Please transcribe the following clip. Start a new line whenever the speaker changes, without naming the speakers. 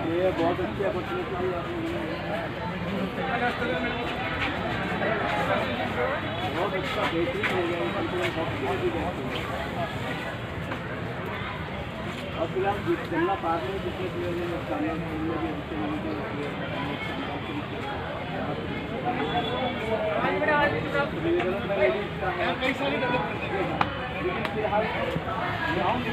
ये बहुत अच्छी अपॉर्चुनिटी बहुत अच्छा बेहतरीन हो गया और फिलहाल जितना पास में जितने प्लेयर ने भी लेकिन फिलहाल ग्राउंड